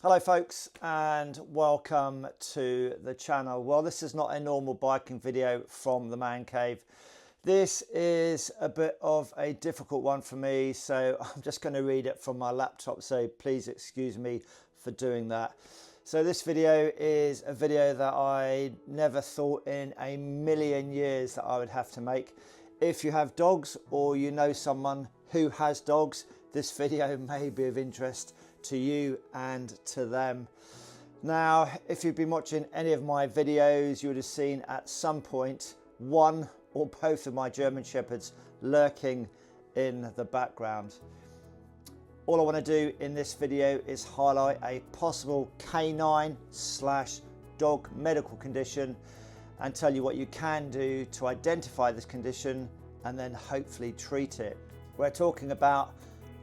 Hello folks, and welcome to the channel. Well, this is not a normal biking video from the man cave. This is a bit of a difficult one for me, so I'm just going to read it from my laptop, so please excuse me for doing that. So this video is a video that I never thought in a million years that I would have to make. If you have dogs or you know someone who has dogs, this video may be of interest to you and to them. Now, if you've been watching any of my videos, you would have seen at some point one or both of my German Shepherds lurking in the background. All I want to do in this video is highlight a possible canine/dog medical condition and tell you what you can do to identify this condition and then hopefully treat it. We're talking about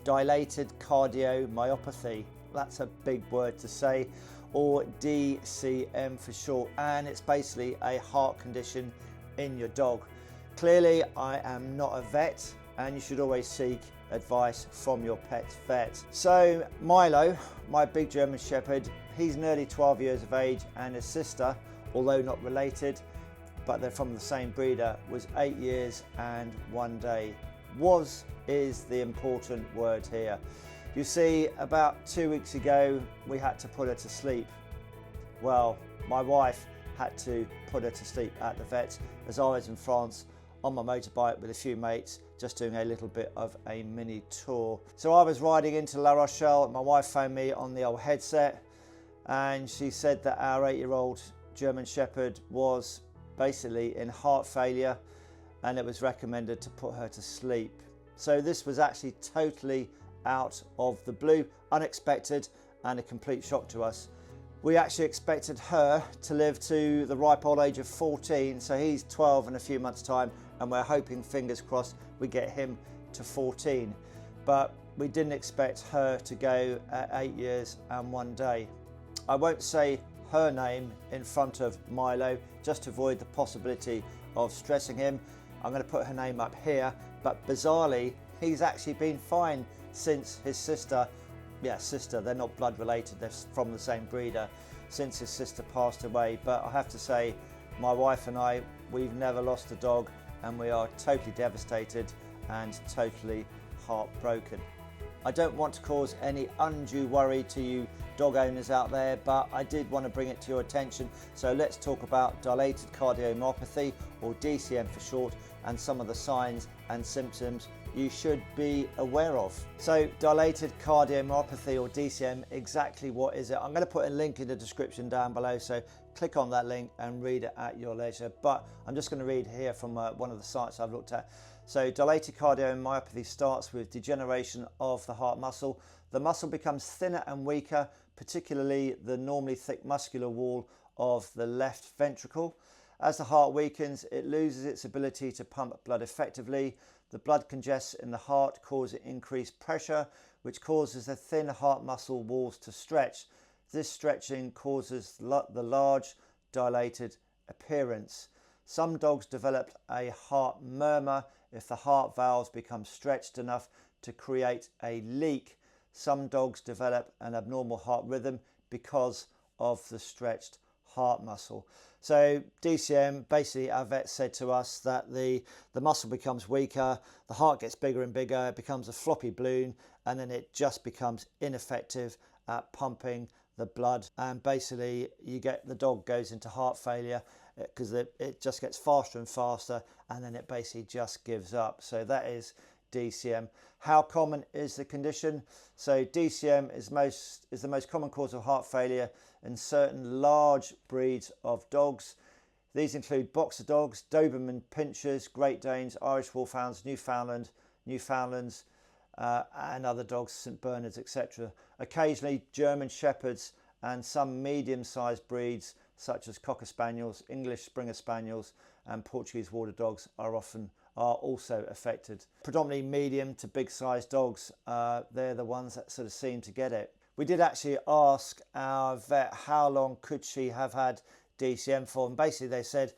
dilated cardiomyopathy. That's a big word to say, or DCM for short, and it's basically a heart condition in your dog. Clearly, I am not a vet, and you should always seek advice from your pet's vet. So Milo, my big German Shepherd, he's nearly 12 years of age, and his sister, although not related, but they're from the same breeder, was 8 years and 1 day. Is the important word here. You see, about 2 weeks ago, we had to put her to sleep. Well, my wife had to put her to sleep at the vet as I was in France on my motorbike with a few mates, just doing a little bit of a mini tour. So I was riding into La Rochelle, and my wife phoned me on the old headset, and she said that our 8-year-old German Shepherd was basically in heart failure, and it was recommended to put her to sleep. So this was actually totally out of the blue, unexpected, and a complete shock to us. We actually expected her to live to the ripe old age of 14, so he's 12 in a few months' time, and we're hoping, fingers crossed, we get him to 14. But we didn't expect her to go at 8 years and 1 day. I won't say her name in front of Milo, just to avoid the possibility of stressing him. I'm going to put her name up here, but bizarrely, he's actually been fine since his sister, they're not blood related, they're from the same breeder, since his sister passed away. But I have to say, my wife and I, we've never lost a dog, and we are totally devastated and totally heartbroken. I don't want to cause any undue worry to you dog owners out there, but I did want to bring it to your attention. So let's talk about dilated cardiomyopathy, or DCM for short, and some of the signs and symptoms you should be aware of. So dilated cardiomyopathy, or DCM, exactly what is it? I'm going to put a link in the description down below, so click on that link and read it at your leisure. But I'm just going to read here from one of the sites I've looked at. So dilated cardiomyopathy starts with degeneration of the heart muscle. The muscle becomes thinner and weaker, particularly the normally thick muscular wall of the left ventricle. As the heart weakens, it loses its ability to pump blood effectively. The blood congests in the heart, causing increased pressure, which causes the thin heart muscle walls to stretch. This stretching causes the large dilated appearance. Some dogs develop a heart murmur if the heart valves become stretched enough to create a leak. Some dogs develop an abnormal heart rhythm because of the stretched heart muscle. So DCM, basically our vet said to us that the muscle becomes weaker, the heart gets bigger and bigger, it becomes a floppy balloon, and then it just becomes ineffective at pumping the blood, and basically the dog goes into heart failure because it just gets faster and faster, and then it basically just gives up. So that is DCM. How common is the condition? So DCM is the most common cause of heart failure in certain large breeds of dogs. These include boxer dogs, Doberman Pinschers, Great Danes, Irish Wolfhounds, Newfoundlands, and other dogs, St Bernards, etc. Occasionally German Shepherds and some medium-sized breeds such as Cocker Spaniels, English Springer Spaniels, and Portuguese Water Dogs are also affected. Predominantly medium to big sized dogs, they're the ones that sort of seem to get it. We did actually ask our vet how long could she have had DCM for, and basically they said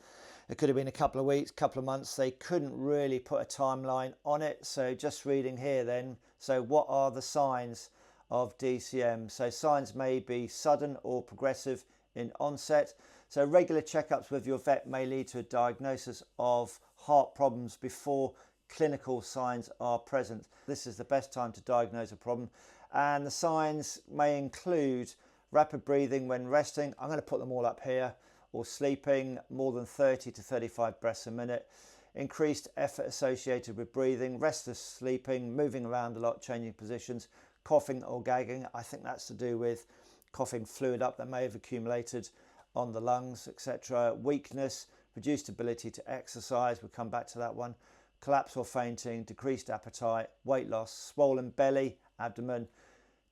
it could have been a couple of weeks, couple of months. They couldn't really put a timeline on it. So just reading here then, so what are the signs? of DCM. So signs may be sudden or progressive in onset. So regular checkups with your vet may lead to a diagnosis of heart problems before clinical signs are present. This is the best time to diagnose a problem, and the signs may include rapid breathing when resting. I'm going to put them all up here. Or sleeping, more than 30 to 35 breaths a minute. Increased effort associated with breathing, restless sleeping, moving around a lot, changing positions, coughing or gagging. I think that's to do with coughing fluid up that may have accumulated on the lungs, etc. Weakness, reduced ability to exercise, we'll come back to that one. Collapse or fainting, decreased appetite, weight loss, swollen belly, abdomen,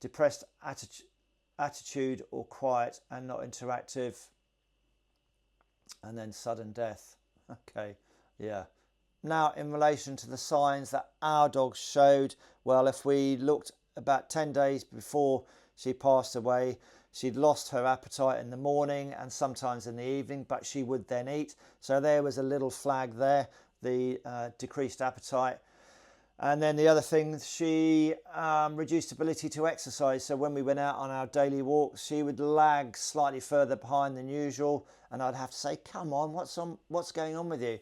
depressed attitude or quiet and not interactive, and then sudden death. Okay, yeah. Now, in relation to the signs that our dog showed, well, if we looked about 10 days before she passed away, she'd lost her appetite in the morning and sometimes in the evening, but she would then eat. So there was a little flag there, the decreased appetite. And then the other thing, she reduced ability to exercise. So when we went out on our daily walks, she would lag slightly further behind than usual. And I'd have to say, come on, what's going on with you?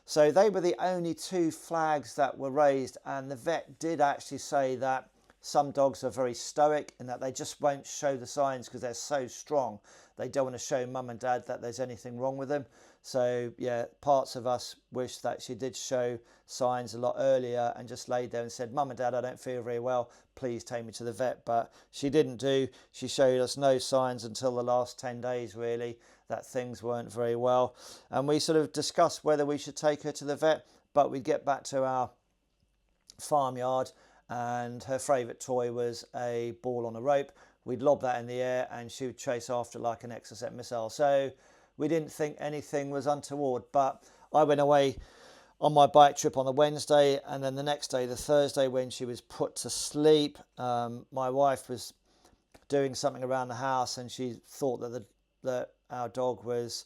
So they were the only two flags that were raised. And the vet did actually say that some dogs are very stoic in that they just won't show the signs because they're so strong. They don't want to show mum and dad that there's anything wrong with them. So yeah, parts of us wish that she did show signs a lot earlier and just laid there and said, mum and dad, I don't feel very well, please take me to the vet. But she didn't do. She showed us no signs until the last 10 days really that things weren't very well. And we sort of discussed whether we should take her to the vet, but we'd get back to our farmyard and her favourite toy was a ball on a rope. We'd lob that in the air and she would chase after like an Exocet missile. So we didn't think anything was untoward, but I went away on my bike trip on the Wednesday, and then the next day, the Thursday, when she was put to sleep, my wife was doing something around the house and she thought that our dog was,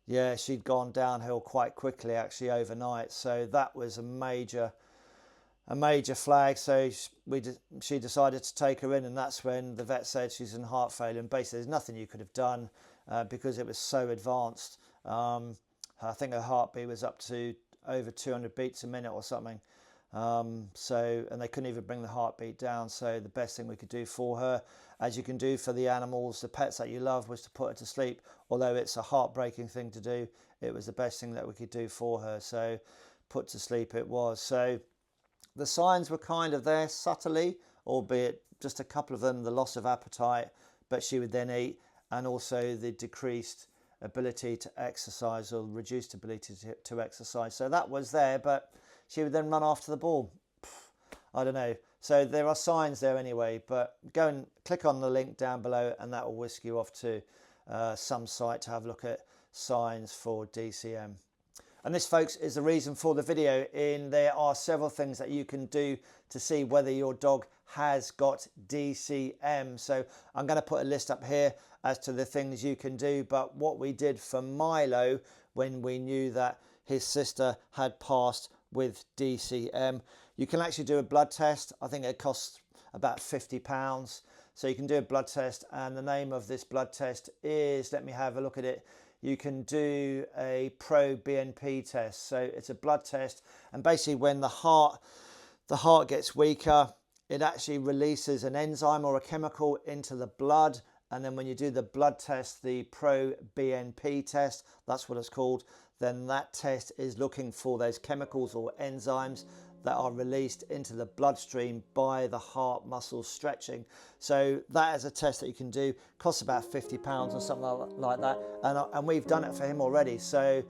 yeah, she'd gone downhill quite quickly actually overnight. So that was a major flag. So she decided to take her in, and that's when the vet said she's in heart failure, and basically there's nothing you could have done because it was so advanced. I think her heartbeat was up to over 200 beats a minute or something. And they couldn't even bring the heartbeat down. So the best thing we could do for her, as you can do for the animals, the pets that you love, was to put her to sleep. Although it's a heartbreaking thing to do, it was the best thing that we could do for her. So put to sleep it was. So the signs were kind of there subtly, albeit just a couple of them, the loss of appetite, but she would then eat, and also the decreased ability to exercise or reduced ability to exercise. So that was there, but she would then run after the ball. I don't know. So there are signs there anyway, but go and click on the link down below and that will whisk you off to some site to have a look at signs for DCM. And this, folks, is the reason for the video. There are several things that you can do to see whether your dog has got DCM. So I'm going to put a list up here as to the things you can do. But what we did for Milo when we knew that his sister had passed with DCM, you can actually do a blood test. I think it costs about £50. So you can do a blood test, and the name of this blood test is, let me have a look at it. You can do a pro-BNP test. So it's a blood test, and basically when the heart gets weaker, it actually releases an enzyme or a chemical into the blood. And then when you do the blood test, the pro-BNP test, that's what it's called, then that test is looking for those chemicals or enzymes that are released into the bloodstream by the heart muscles stretching. So that is a test that you can do. Costs about £50 or something like that. And we've done it for him already. So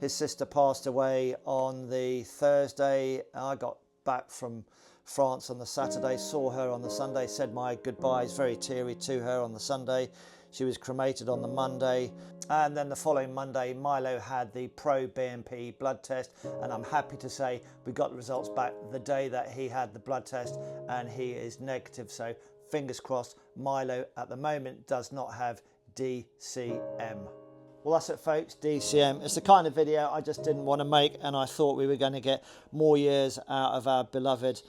his sister passed away on the Thursday. I got back from France on the Saturday, saw her on the Sunday, said my goodbyes, very teary to her on the Sunday. She was cremated on the Monday, and then the following Monday Milo had the pro-BNP blood test, and I'm happy to say we got the results back the day that he had the blood test, and he is negative. So fingers crossed, Milo at the moment does not have DCM. Well, that's it, folks, DCM. It's the kind of video I just didn't want to make, and I thought we were going to get more years out of our beloved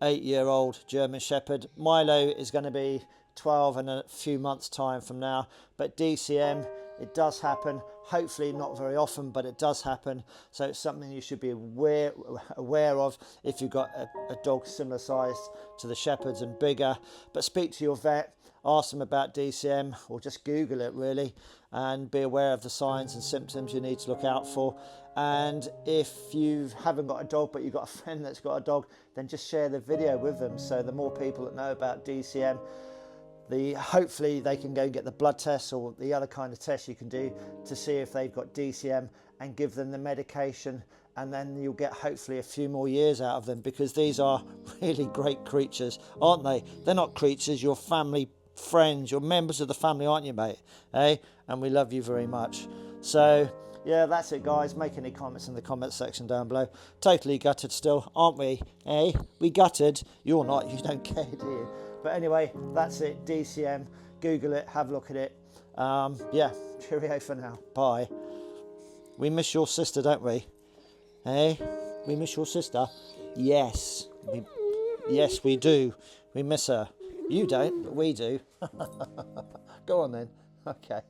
8-year-old German Shepherd. Milo is going to be 12 in a few months' time from now. But DCM, it does happen. Hopefully not very often, but it does happen. So it's something you should be aware of if you've got a dog similar size to the Shepherds and bigger. But speak to your vet, ask them about DCM, or just Google it really, and be aware of the signs and symptoms you need to look out for. And if you haven't got a dog but you've got a friend that's got a dog, then just share the video with them. So the more people that know about DCM, hopefully they can go and get the blood tests or the other kind of tests you can do to see if they've got DCM, and give them the medication, and then you'll get hopefully a few more years out of them, because these are really great creatures, aren't they? They're not creatures, you're family, friends, you're members of the family, aren't you, mate? And we love you very much. So yeah, that's it, guys. Make any comments in the comment section down below. Totally gutted still, aren't we? We gutted. You're not, you don't care, do you? But anyway, that's it, DCM. Google it, have a look at it. Yeah, cheerio for now. Bye. We miss your sister, don't we? We miss your sister? Yes. Yes, we do. We miss her. You don't, but we do. Go on then. Okay.